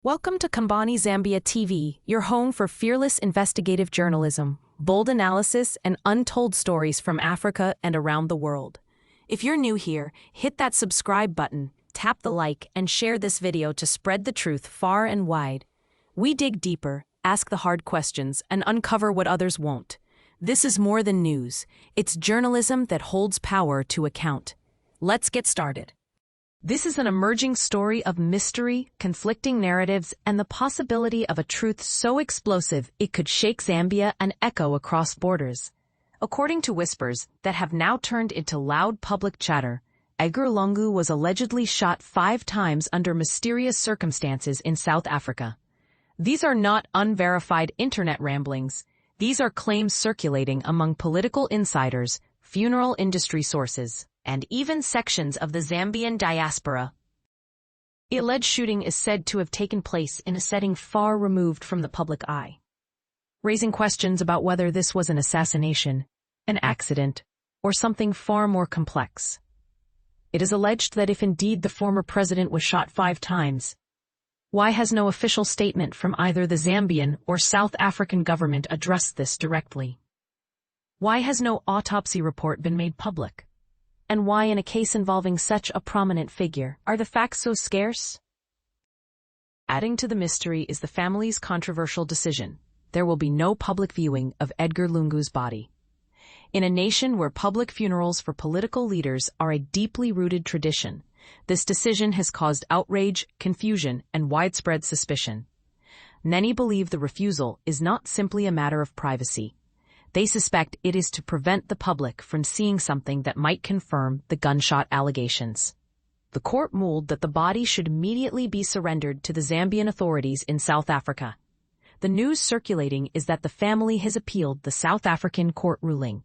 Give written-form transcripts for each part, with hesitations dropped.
Welcome to Kambani Zambia TV, your home for fearless investigative journalism, bold analysis, and untold stories from Africa and around the world. If you're new here, hit that subscribe button, tap the like, and share this video to spread the truth far and wide. We dig deeper, ask the hard questions, and uncover what others won't. This is more than news. It's journalism that holds power to account. Let's get started. This is an emerging story of mystery, conflicting narratives, and the possibility of a truth so explosive it could shake Zambia and echo across borders. According to whispers that have now turned into loud public chatter, Edgar Lungu was allegedly shot 5 times under mysterious circumstances in South Africa. These are not unverified internet ramblings. These are claims circulating among political insiders, funeral industry sources, and even sections of the Zambian diaspora. The alleged shooting is said to have taken place in a setting far removed from the public eye, raising questions about whether this was an assassination, an accident, or something far more complex. It is alleged that if indeed the former president was shot 5 times, why has no official statement from either the Zambian or South African government addressed this directly? Why has no autopsy report been made public? And why, in a case involving such a prominent figure, are the facts so scarce? Adding to the mystery is the family's controversial decision. There will be no public viewing of Edgar Lungu's body. In a nation where public funerals for political leaders are a deeply rooted tradition, this decision has caused outrage, confusion, and widespread suspicion. Many believe the refusal is not simply a matter of privacy. They suspect it is to prevent the public from seeing something that might confirm the gunshot allegations. The court ruled that the body should immediately be surrendered to the Zambian authorities in South Africa. The news circulating is that the family has appealed the South African court ruling.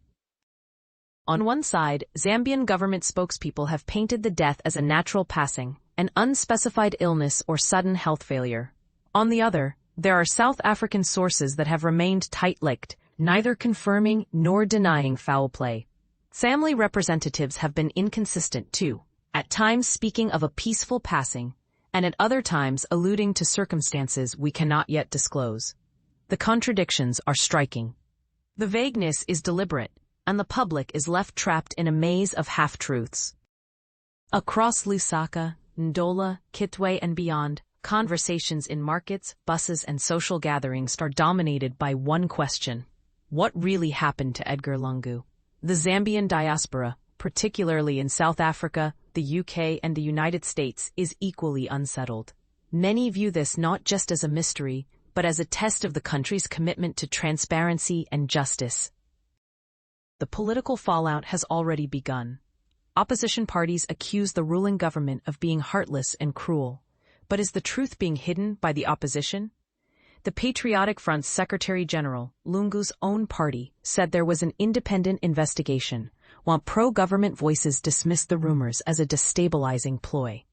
On one side, Zambian government spokespeople have painted the death as a natural passing, an unspecified illness or sudden health failure. On the other, there are South African sources that have remained tight-lipped, neither confirming nor denying foul play. Family representatives have been inconsistent too, at times speaking of a peaceful passing, and at other times alluding to circumstances we cannot yet disclose. The contradictions are striking. The vagueness is deliberate, and the public is left trapped in a maze of half-truths. Across Lusaka, Ndola, Kitwe, and beyond, conversations in markets, buses, and social gatherings are dominated by one question. What really happened to Edgar Lungu? The Zambian diaspora, particularly in South Africa, the UK, and the United States, is equally unsettled. Many view this not just as a mystery, but as a test of the country's commitment to transparency and justice. The political fallout has already begun. Opposition parties accuse the ruling government of being heartless and cruel. But is the truth being hidden by the opposition? The Patriotic Front's Secretary-General, Lungu's own party, said there was an independent investigation, while pro-government voices dismissed the rumors as a destabilizing ploy.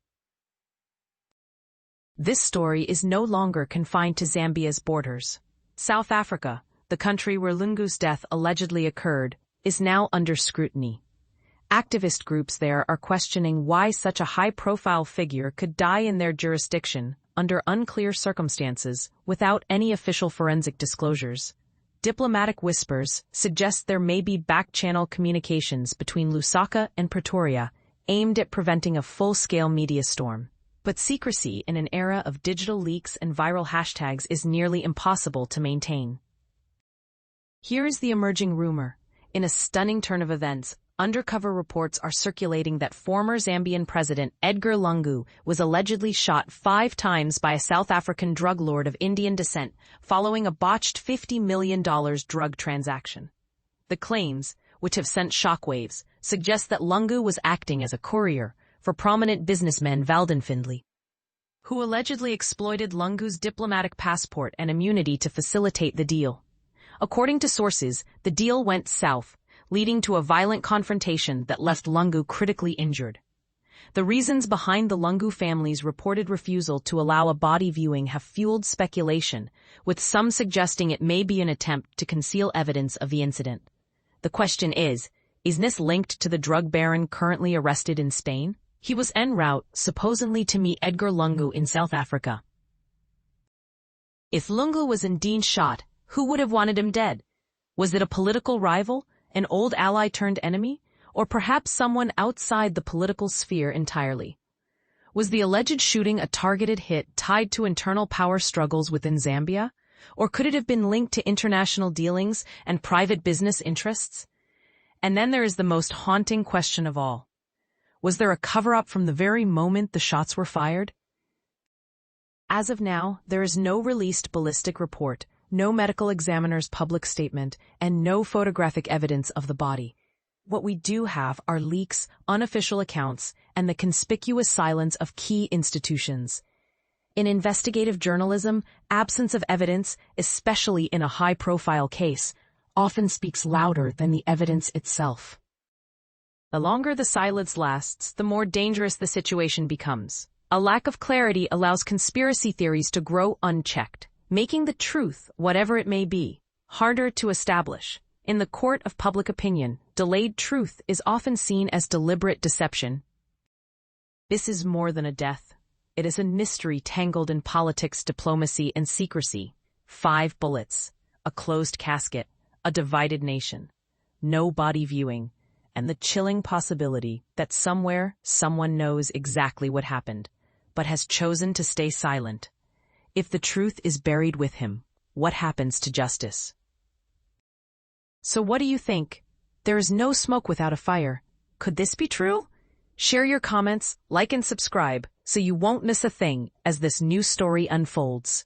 This story is no longer confined to Zambia's borders. South Africa, the country where Lungu's death allegedly occurred, is now under scrutiny. Activist groups there are questioning why such a high-profile figure could die in their jurisdiction under unclear circumstances without any official forensic disclosures. Diplomatic whispers suggest there may be back-channel communications between Lusaka and Pretoria aimed at preventing a full-scale media storm. But secrecy in an era of digital leaks and viral hashtags is nearly impossible to maintain. Here is the emerging rumor. In a stunning turn of events, undercover reports are circulating that former Zambian President Edgar Lungu was allegedly shot 5 times by a South African drug lord of Indian descent following a botched $50 million drug transaction. The claims, which have sent shockwaves, suggest that Lungu was acting as a courier for prominent businessman Valden Findlay, who allegedly exploited Lungu's diplomatic passport and immunity to facilitate the deal. According to sources, the deal went south, leading to a violent confrontation that left Lungu critically injured. The reasons behind the Lungu family's reported refusal to allow a body viewing have fueled speculation, with some suggesting it may be an attempt to conceal evidence of the incident. The question is this linked to the drug baron currently arrested in Spain? He was en route, supposedly to meet Edgar Lungu in South Africa. If Lungu was indeed shot, who would have wanted him dead? Was it a political rival, an old ally turned enemy, or perhaps someone outside the political sphere entirely? Was the alleged shooting a targeted hit tied to internal power struggles within Zambia? Or could it have been linked to international dealings and private business interests? And then there is the most haunting question of all. Was there a cover-up from the very moment the shots were fired? As of now, there is no released ballistic report, no medical examiner's public statement, and no photographic evidence of the body. What we do have are leaks, unofficial accounts, and the conspicuous silence of key institutions. In investigative journalism, absence of evidence, especially in a high-profile case, often speaks louder than the evidence itself. The longer the silence lasts, the more dangerous the situation becomes. A lack of clarity allows conspiracy theories to grow unchecked, making the truth, whatever it may be, harder to establish. In the court of public opinion, delayed truth is often seen as deliberate deception. This is more than a death. It is a mystery tangled in politics, diplomacy, and secrecy. 5 bullets, a closed casket, a divided nation, no body viewing, and the chilling possibility that somewhere someone knows exactly what happened, but has chosen to stay silent. If the truth is buried with him, what happens to justice? So what do you think? There is no smoke without a fire. Could this be true? Share your comments, like and subscribe, so you won't miss a thing as this new story unfolds.